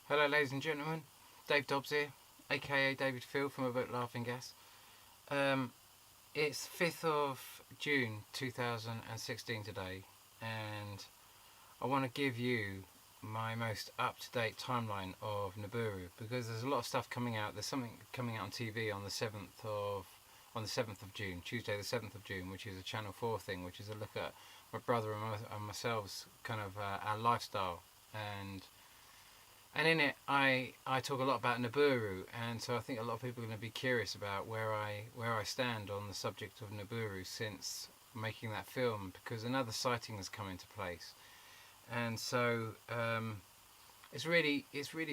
Hello ladies and gentlemen, Dave Dobbs here, aka David Phil from About Laughing Gas. It's 5th of June 2016 today, and I want to give you my most up-to-date timeline of Nibiru, because there's a lot of stuff coming out. There's something coming out on TV on the 7th of June, Tuesday the 7th of June, which is a Channel 4 thing, which is a look at my brother and myself's kind of our lifestyle, and in it, I talk a lot about Nibiru, and so I think a lot of people are going to be curious about where I stand on the subject of Nibiru since making that film, because another sighting has come into place, and so it's really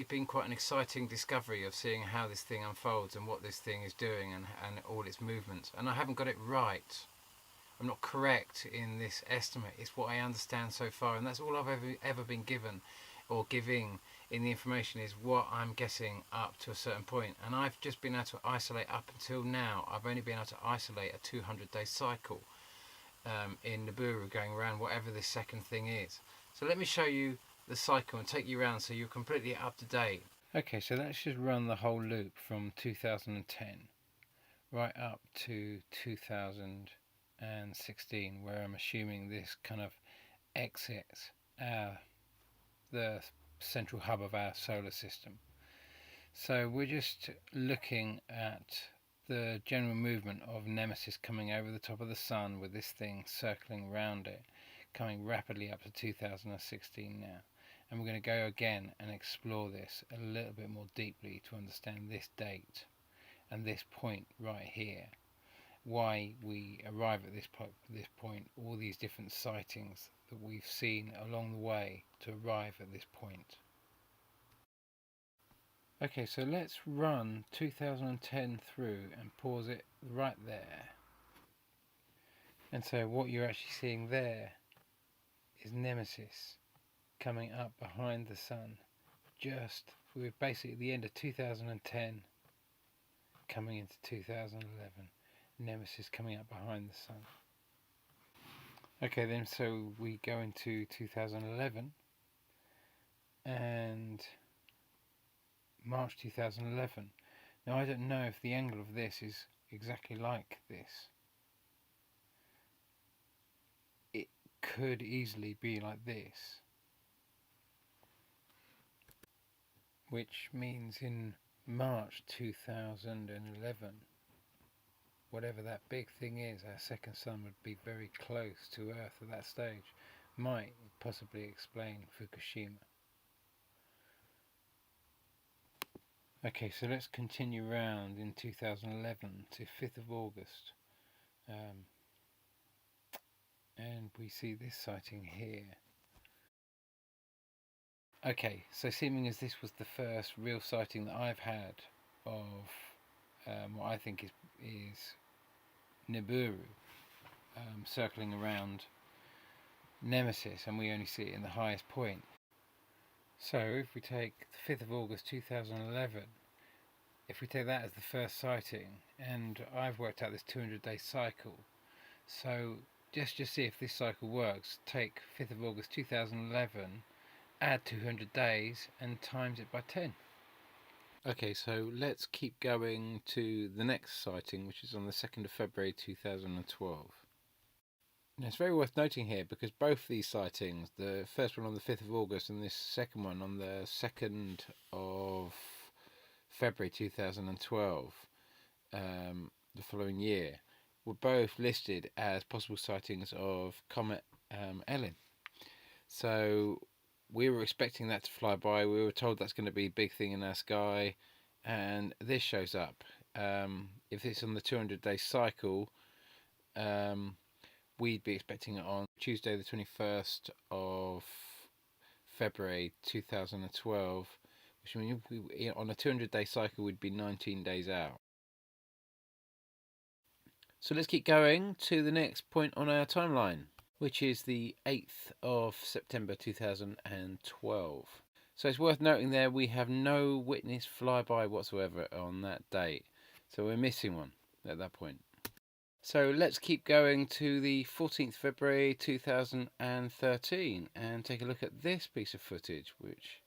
been quite an exciting discovery of seeing how this thing unfolds and what this thing is doing and all its movements. And I haven't got it right. I'm not correct in this estimate. It's what I understand so far, and that's all I've ever been given or giving in the information, is what I'm guessing up to a certain point. And I've just been able to isolate up until now. I've only been able to isolate a 200-day cycle in Nibiru going around whatever this second thing is. So let me show you the cycle and take you around so you're completely up to date. Okay, so let's just run the whole loop from 2010 right up to 2016, where I'm assuming this kind of exits the central hub of our solar system. So we're just looking at the general movement of Nemesis coming over the top of the sun, with this thing circling around it, coming rapidly up to 2016 now. And we're going to go again and explore this a little bit more deeply to understand this date and this point right here, why we arrive at this point, all these different sightings that we've seen along the way to arrive at this point. Okay, so let's run 2010 through and pause it right there. And so what you're actually seeing there is Nemesis coming up behind the sun. We're basically at the end of 2010, coming into 2011. Nemesis coming up behind the sun. Okay then, so we go into 2011 and March 2011. Now I don't know if the angle of this is exactly like this. It could easily be like this, which means in March 2011, whatever that big thing is, our second sun would be very close to Earth at that stage. Might possibly explain Fukushima. Okay, so let's continue round in 2011 to 5th of August. And we see this sighting here. Okay, so seeming as this was the first real sighting that I've had of what I think is Nibiru circling around Nemesis, and we only see it in the highest point. So if we take the 5th of August 2011, if we take that as the first sighting, and I've worked out this 200-day cycle, so just see if this cycle works, take 5th of August 2011, add 200 days and times it by 10. Okay, so let's keep going to the next sighting, which is on the 2nd of February 2012. Now, it's very worth noting here, because both these sightings, the first one on the 5th of August and this second one on the 2nd of February 2012, the following year, were both listed as possible sightings of Comet Ellen. So we were expecting that to fly by. We were told that's going to be a big thing in our sky, and this shows up. If it's on the 200-day cycle, we'd be expecting it on Tuesday the 21st of February 2012, which means on a 200-day cycle we'd be 19 days out. So let's keep going to the next point on our timeline, which is the 8th of September 2012. So it's worth noting there we have no witness flyby whatsoever on that date, so we're missing one at that point. So let's keep going to the 14th February 2013 and take a look at this piece of footage, which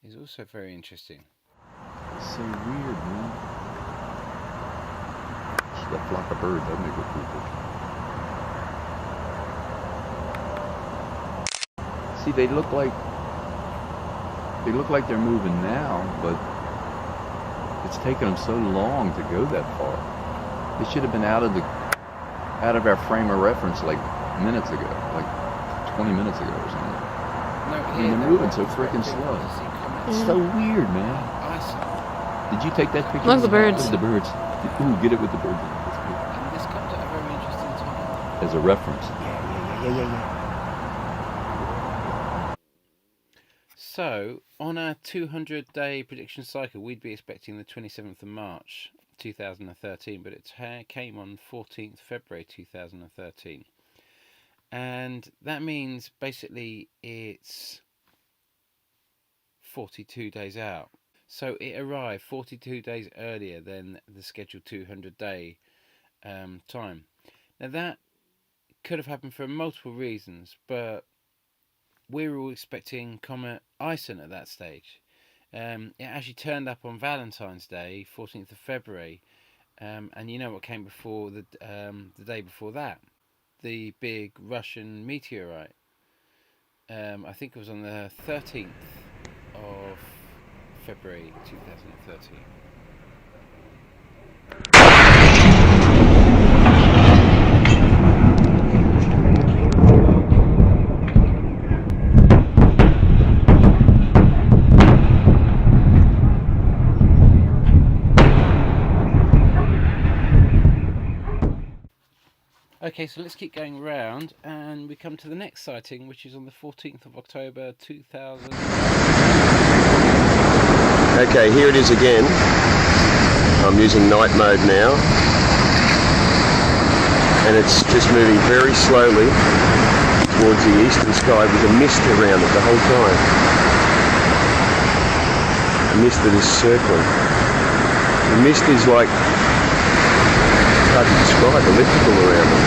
is also very interesting. It's so weird, man. It's that flock of birds. That'd make a cool picture. See, they look like they're moving now, but it's taken them so long to go that far. They should have been out of our frame of reference like minutes ago, like 20 minutes ago or something. No, I mean, they're moving so freaking slow. It's so weird, man. Did you take that picture? Look at the birds. Look at the birds. Ooh, get it with the birds. And this comes at a very interesting time. As a reference. Yeah. So, on our 200-day prediction cycle, we'd be expecting the 27th of March 2013, but it came on 14th February 2013. And that means basically it's 42 days out. So it arrived 42 days earlier than the scheduled 200-day time. Now that could have happened for multiple reasons, but we were all expecting Comet Ison at that stage. It actually turned up on Valentine's Day, 14th of February, and you know what came before the day before that? The big Russian meteorite. I think it was on the 13th of February 2013. Okay, so let's keep going around, and we come to the next sighting, which is on the 14th of October 2000. Okay, here it is again. I'm using night mode now, and it's just moving very slowly towards the eastern sky with a mist around it the whole time. A mist that is circling. The mist is like, hard to describe, elliptical around it.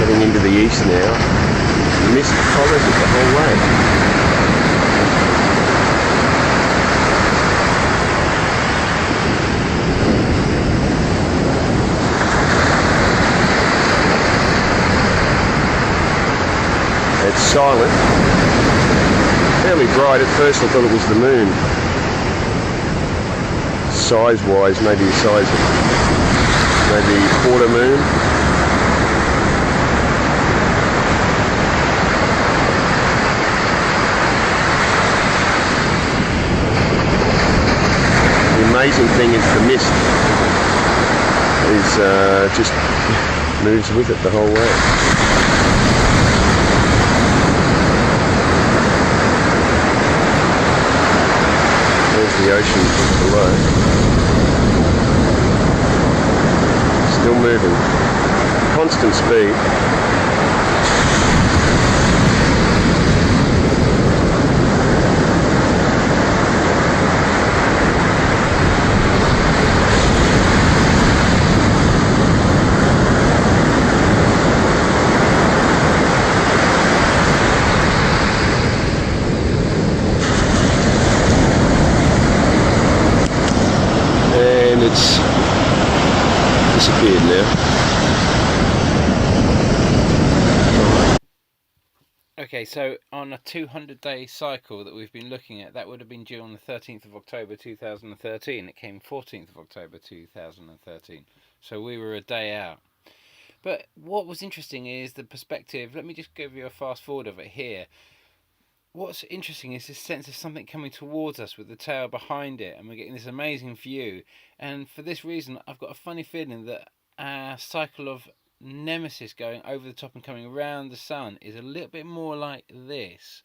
Heading into the east now. The mist follows it the whole way. It's silent. Fairly bright. At first I thought it was the moon. Size-wise, maybe the size of maybe quarter moon. The amazing thing is the mist is just moves with it the whole way. The ocean below, still moving, constant speed. It's disappeared now. Okay, so on a 200-day cycle that we've been looking at, that would have been due on the 13th of October 2013. It came 14th of October 2013. So we were a day out. But what was interesting is the perspective. Let me just give you a fast forward of it here. What's interesting is this sense of something coming towards us with the tail behind it, and we're getting this amazing view. And for this reason, I've got a funny feeling that our cycle of Nemesis going over the top and coming around the sun is a little bit more like this.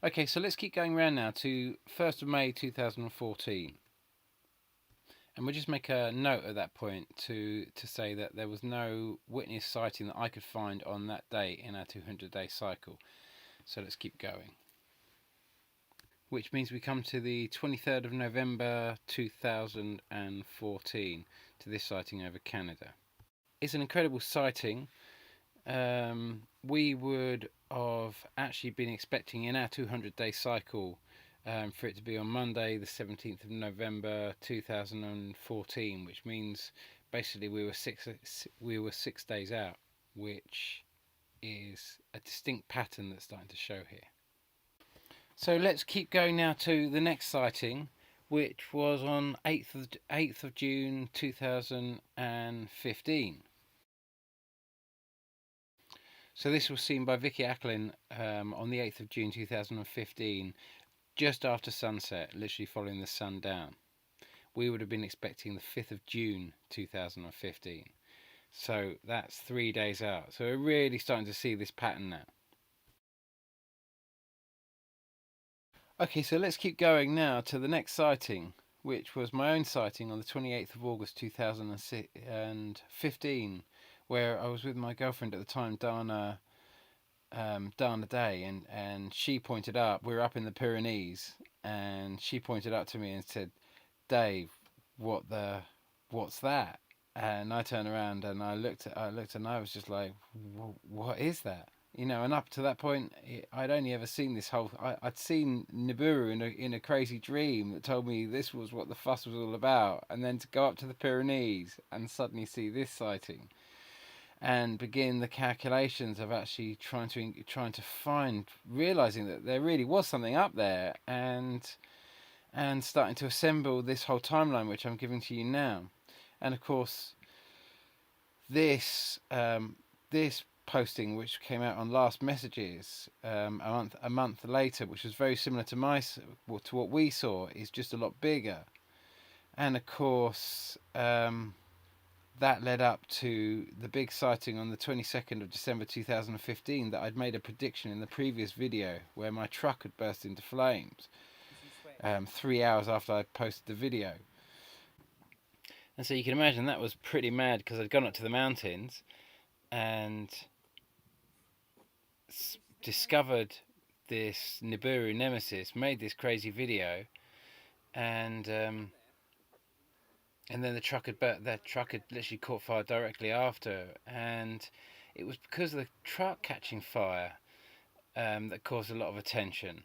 Okay, so let's keep going around now to 1st of May 2014. And we'll just make a note at that point to say that there was no witness sighting that I could find on that day in our 200-day cycle. So let's keep going. Which means we come to the 23rd of November 2014, to this sighting over Canada. it's an incredible sighting. We would have actually been expecting in our 200-day cycle for it to be on Monday the 17th of November 2014, which means basically we were 6 days out, which is a distinct pattern that's starting to show here. So let's keep going now to the next sighting, which was on 8th of June 2015. So this was seen by Vicky Acklin on the 8th of June 2015, just after sunset, literally following the sun down. We would have been expecting the 5th of June 2015. So that's 3 days out. So we're really starting to see this pattern now. Okay, so let's keep going now to the next sighting, which was my own sighting on the 28th of August 2015, where I was with my girlfriend at the time, Dana Day, and she pointed up, we were up in the Pyrenees, and she pointed up to me and said, "Dave, what's that?" And I turned around and I looked and I was just like, "What is that?" You know, and up to that point, I'd only ever seen this I'd seen Nibiru in a crazy dream that told me this was what the fuss was all about, and then to go up to the Pyrenees and suddenly see this sighting, and begin the calculations of actually trying to find, realizing that there really was something up there, and starting to assemble this whole timeline, which I'm giving to you now. And of course, this posting, which came out on Last Messages a month later, which was very similar to what we saw, is just a lot bigger. And of course, that led up to the big sighting on the 22nd of December 2015 that I'd made a prediction in the previous video, where my truck had burst into flames 3 hours after I posted the video. And so you can imagine that was pretty mad, because I'd gone up to the mountains and discovered this Nibiru Nemesis, made this crazy video, and then the truck had literally caught fire directly after, and it was because of the truck catching fire that caused a lot of attention.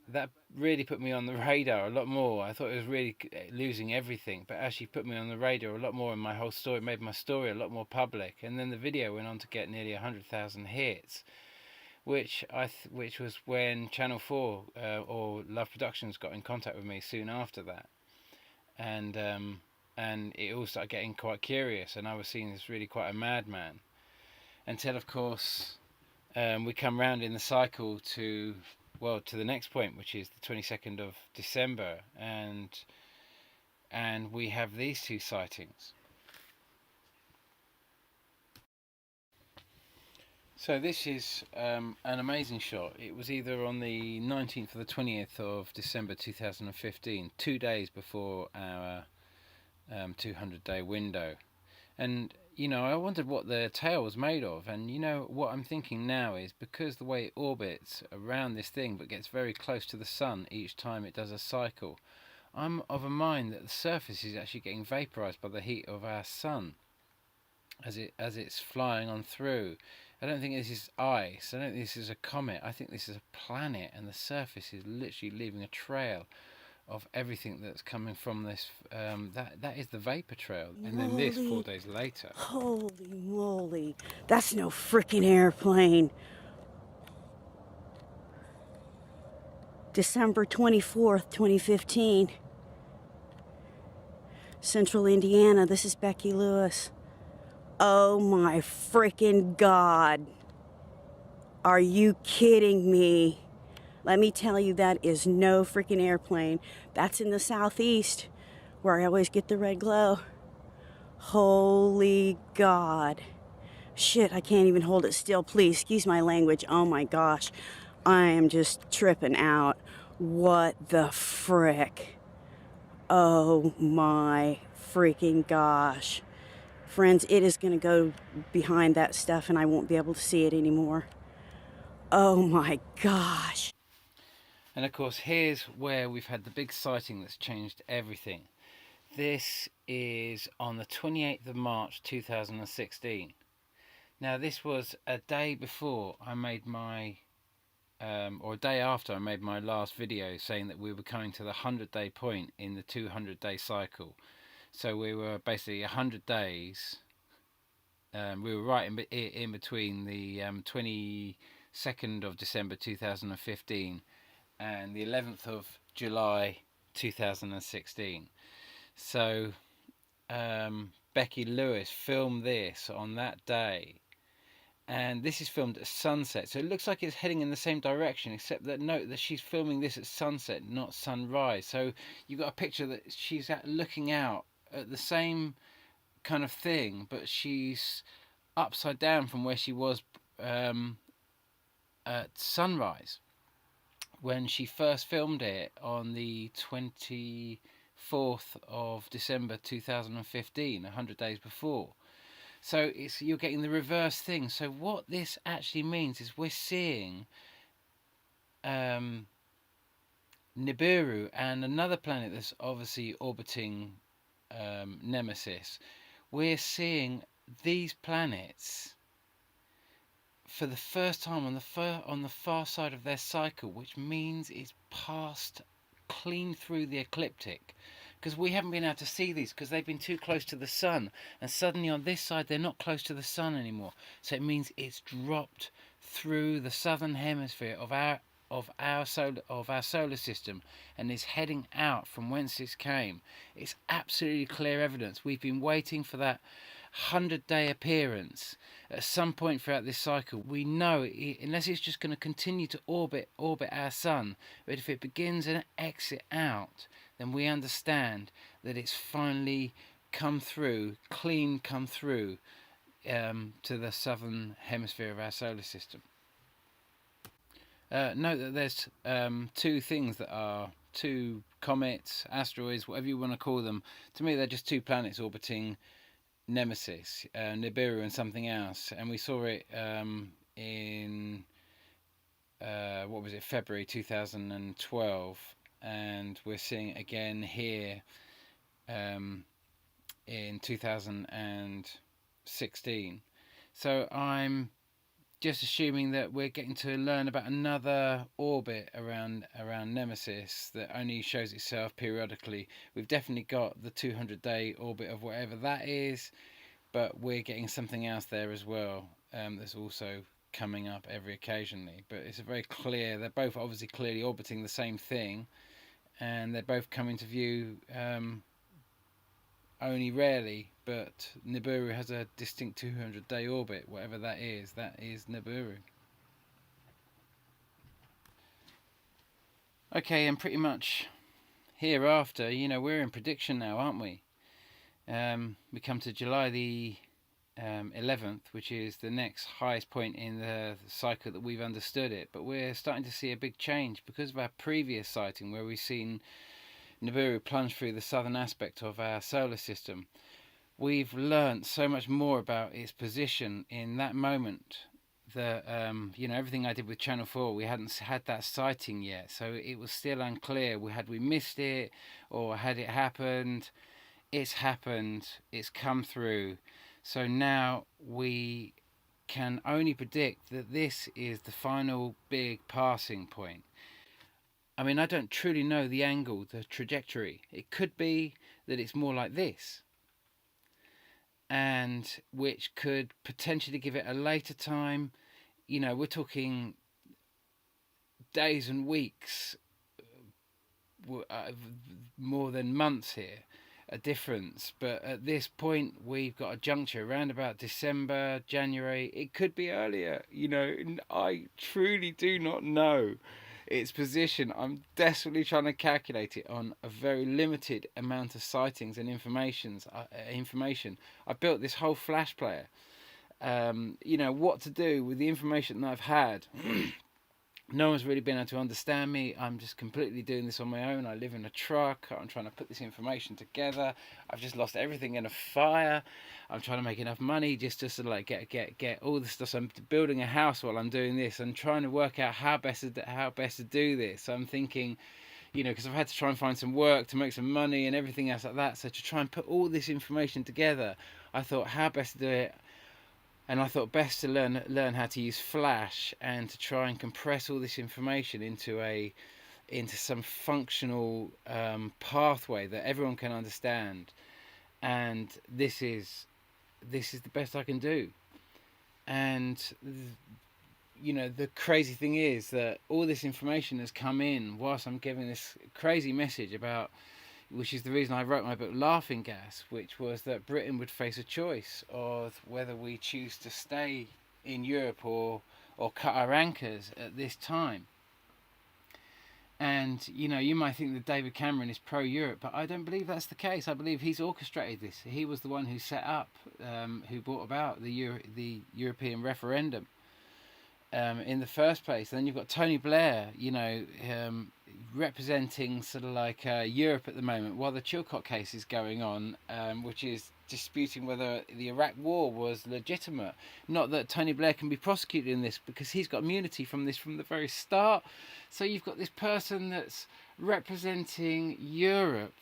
That really put me on the radar a lot more. I thought it was really losing everything, but actually put me on the radar a lot more in my whole story, made my story a lot more public. And then the video went on to get nearly 100,000 hits, which was when Channel 4 or Love Productions got in contact with me soon after that, and it all started getting quite curious, and I was seen as really quite a madman, until of course we come round in the cycle to the next point, which is the 22nd of December, and we have these two sightings. So this is an amazing shot. It was either on the 19th or the 20th of December 2015, 2 days before our 200-day window. And you know, I wondered what the tail was made of, and you know what I'm thinking now is, because the way it orbits around this thing but gets very close to the sun each time it does a cycle, I'm of a mind that the surface is actually getting vaporized by the heat of our sun as it's flying on through. I don't think this is ice, I don't think this is a comet, I think this is a planet, and the surface is literally leaving a trail of everything that's coming from this. That is the vapor trail. And then this 4 days later. Holy moly, that's no freaking airplane. December 24th, 2015. Central Indiana, this is Becky Lewis. Oh my freaking God. Are you kidding me? Let me tell you, that is no freaking airplane. That's in the southeast, where I always get the red glow. Holy God. Shit, I can't even hold it still. Please, excuse my language. Oh my gosh. I am just tripping out. What the frick? Oh my freaking gosh. Friends, it is going to go behind that stuff and I won't be able to see it anymore. Oh my gosh. And of course, here's where we've had the big sighting that's changed everything. This is on the 28th of March 2016. Now this was a day before I made my, or a day after I made my last video saying that we were coming to the 100-day point in the 200-day cycle. So we were basically 100 days. We were right in between the 22nd of December 2015 and the 11th of July 2016. So Becky Lewis filmed this on that day, and this is filmed at sunset, so it looks like it's heading in the same direction, except that note that she's filming this at sunset, not sunrise. So you've got a picture that she's looking out at the same kind of thing, but she's upside down from where she was at sunrise when she first filmed it on the 24th of December 2015, 100 days before. So you're getting the reverse thing. So what this actually means is we're seeing Nibiru and another planet that's obviously orbiting Nemesis. We're seeing these planets for the first time on the far side of their cycle, which means it's passed clean through the ecliptic, because we haven't been able to see these because they've been too close to the sun, and suddenly on this side they're not close to the sun anymore. So it means it's dropped through the southern hemisphere of our solar system and is heading out from whence it came. It's absolutely clear evidence. We've been waiting for that 100-day appearance at some point throughout this cycle. We know unless it's just going to continue to orbit our sun, but if it begins an exit out, then we understand that it's finally come through to the southern hemisphere of our solar system. Note that there's two things that are two comets, asteroids, whatever you want to call them. To me, they're just two planets orbiting Nemesis, Nibiru and something else. And we saw it in, February 2012. And we're seeing it again here in 2016. So I'm just assuming that we're getting to learn about another orbit around Nemesis that only shows itself periodically. We've definitely got the 200-day orbit of whatever that is, but we're getting something else there as well that's also coming up every occasionally. But it's very clear, they're both obviously clearly orbiting the same thing, and they're both coming to view only rarely, but Nibiru has a distinct 200-day orbit, whatever that is Nibiru. Okay, and pretty much hereafter, we're in prediction now, aren't we? We come to July the 11th, which is the next highest point in the cycle that we've understood it, but we're starting to see a big change because of our previous sighting where we've seen Nibiru plunge through the southern aspect of our solar system. We've learnt so much more about its position in that moment that, everything I did with Channel 4, we hadn't had that sighting yet, so it was still unclear. Had we missed it, or had it happened? It's happened, it's come through. So now we can only predict that this is the final big passing point. I mean, I don't truly know the angle, the trajectory. It could be that it's more like this, and which could potentially give it a later time. We're talking days and weeks, more than months here, a difference. But at this point, we've got a juncture around about December, January. It could be earlier, I truly do not know its position. I'm desperately trying to calculate it on a very limited amount of sightings and information. I built this whole flash player. What to do with the information that I've had. No one's really been able to understand me. I'm just completely doing this on my own. I live in a truck. I'm trying to put this information together. I've just lost everything in a fire. I'm trying to make enough money just to sort of get all the stuff. So I'm building a house while I'm doing this and trying to work out how best to do this. So I'm thinking, you know, because I've had to try and find some work to make some money and everything else like that. So to try and put all this information together, I thought how best to do it. And I thought best to learn how to use Flash and to try and compress all this information into some functional pathway that everyone can understand. And this is the best I can do. And you know, the crazy thing is that all this information has come in whilst I'm giving this crazy message about, which is the reason I wrote my book Laughing Gas, which was that Britain would face a choice of whether we choose to stay in Europe or cut our anchors at this time. And, you know, you might think that David Cameron is pro-Europe, but I don't believe that's the case. I believe he's orchestrated this. He was the one who set up, who brought about the European referendum in the first place. And then you've got Tony Blair, you know, representing sort of like Europe at the moment while the Chilcot case is going on, which is disputing whether the Iraq war was legitimate. Not that Tony Blair can be prosecuted in this because he's got immunity from this from the very start. So you've got this person that's representing Europe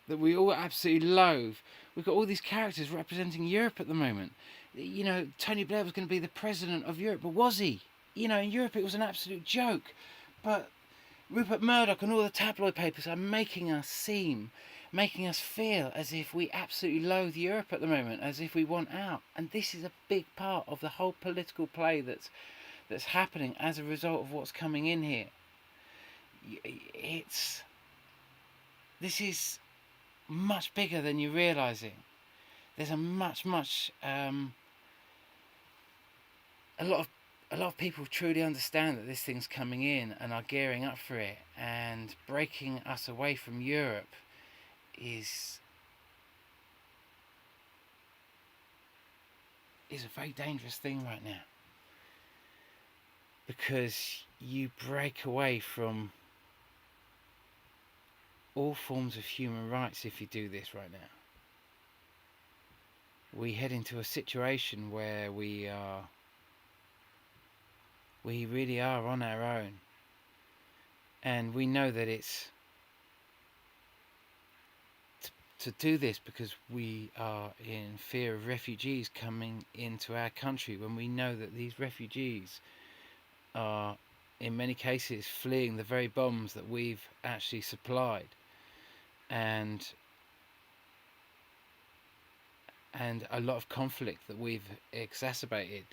that we all absolutely loathe. We've got all these characters representing Europe at the moment. You know, Tony Blair was going to be the president of Europe, but was he? You know, in Europe it was an absolute joke. But Rupert Murdoch and all the tabloid papers are making us feel as if we absolutely loathe Europe at the moment, as if we want out. And this is a big part of the whole political play that's happening as a result of what's coming in here. This is much bigger than you're realising. There's a lot of people truly understand that this thing's coming in and are gearing up for it, and breaking us away from Europe is a very dangerous thing right now, because you break away from all forms of human rights if you do this right now. We head into a situation where we really are on our own, and we know that it's to do this because we are in fear of refugees coming into our country, when we know that these refugees are in many cases fleeing the very bombs that we've actually supplied, and a lot of conflict that we've exacerbated.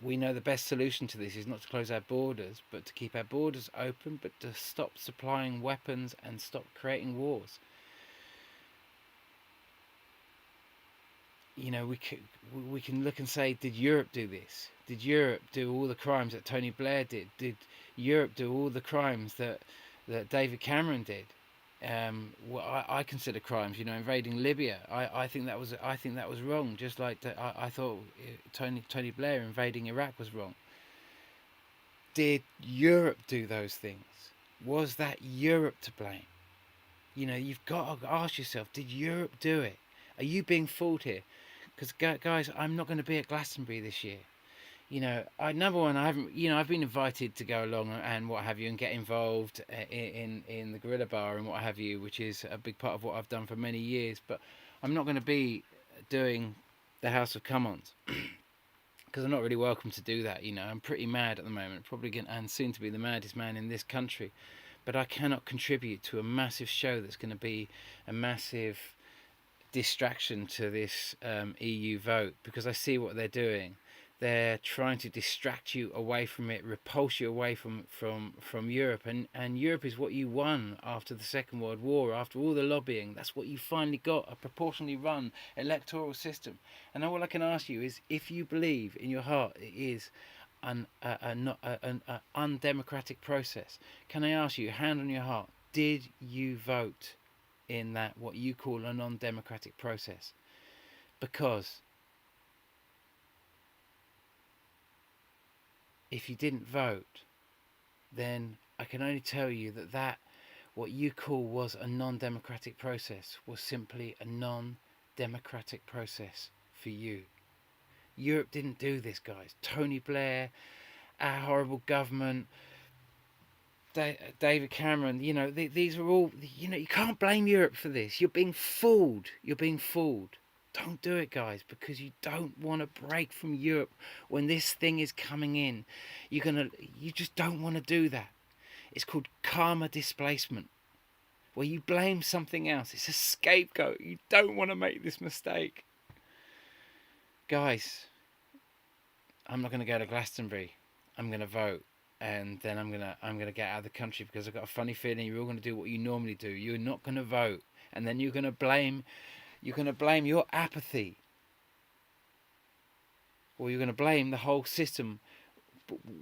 We know the best solution to this is not to close our borders, but to keep our borders open, but to stop supplying weapons and stop creating wars. You know, we can look and say, did Europe do this? Did Europe do all the crimes that Tony Blair did? Did Europe do all the crimes that David Cameron did? What I consider crimes, you know, invading Libya. I think that was wrong. Just like I thought Tony Blair invading Iraq was wrong. Did Europe do those things? Was that Europe to blame? You know, you've got to ask yourself: did Europe do it? Are you being fooled here? Because guys, I'm not going to be at Glastonbury this year. You know, number one, I haven't. You know, I've been invited to go along and what have you, and get involved in the Gorilla Bar and what have you, which is a big part of what I've done for many years. But I'm not going to be doing the House of Come-Ons because I'm not really welcome to do that. You know, I'm pretty mad at the moment, and soon to be the maddest man in this country. But I cannot contribute to a massive show that's going to be a massive distraction to this EU vote, because I see what they're doing. They're trying to distract you away from it, repulse you away from Europe. And Europe is what you won after the Second World War, after all the lobbying. That's what you finally got, a proportionally run electoral system. And all I can ask you is, if you believe in your heart it is an undemocratic process, can I ask you, hand on your heart, did you vote in that, what you call a non-democratic process? Because if you didn't vote, then I can only tell you that what you call was a non-democratic process was simply a non-democratic process for you. Europe didn't do this, guys. Tony Blair, our horrible government, David Cameron, you know, these are all, you know, you can't blame Europe for this. You're being fooled. You're being fooled. Don't do it, guys, because you don't want to break from Europe when this thing is coming in. You just don't want to do that. It's called karma displacement, where you blame something else. It's a scapegoat. You don't want to make this mistake. Guys, I'm not going to go to Glastonbury. I'm going to vote. And then I'm gonna get out of the country because I've got a funny feeling you're all gonna do what you normally do. You're not gonna vote, and then you're gonna blame your apathy, or you're gonna blame the whole system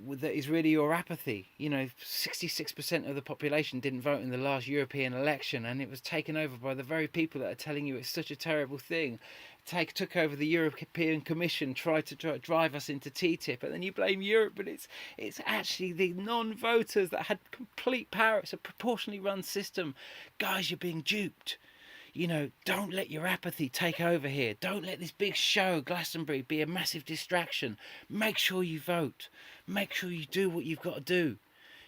that is really your apathy. You know, 66% of the population didn't vote in the last European election, and it was taken over by the very people that are telling you it's such a terrible thing. Took over the European Commission, tried to drive us into TTIP, and then you blame Europe, but it's actually the non-voters that had complete power. It's a proportionally run system. Guys, you're being duped. You know, don't let your apathy take over here. Don't let this big show, Glastonbury, be a massive distraction. Make sure you vote. Make sure you do what you've got to do.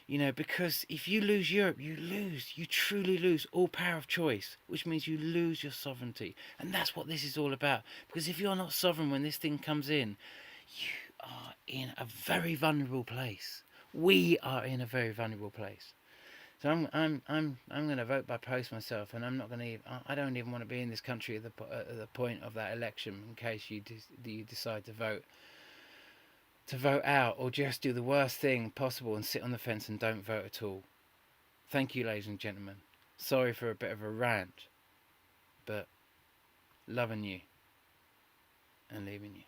You know, because if you lose Europe, you lose. You truly lose all power of choice, which means you lose your sovereignty. And that's what this is all about. Because if you're not sovereign when this thing comes in, you are in a very vulnerable place. We are in a very vulnerable place. So I'm going to vote by post myself, and I'm not going to. I don't even want to be in this country at the point of that election in case you decide to vote out, or just do the worst thing possible and sit on the fence and don't vote at all. Thank you, ladies and gentlemen. Sorry for a bit of a rant, but loving you and leaving you.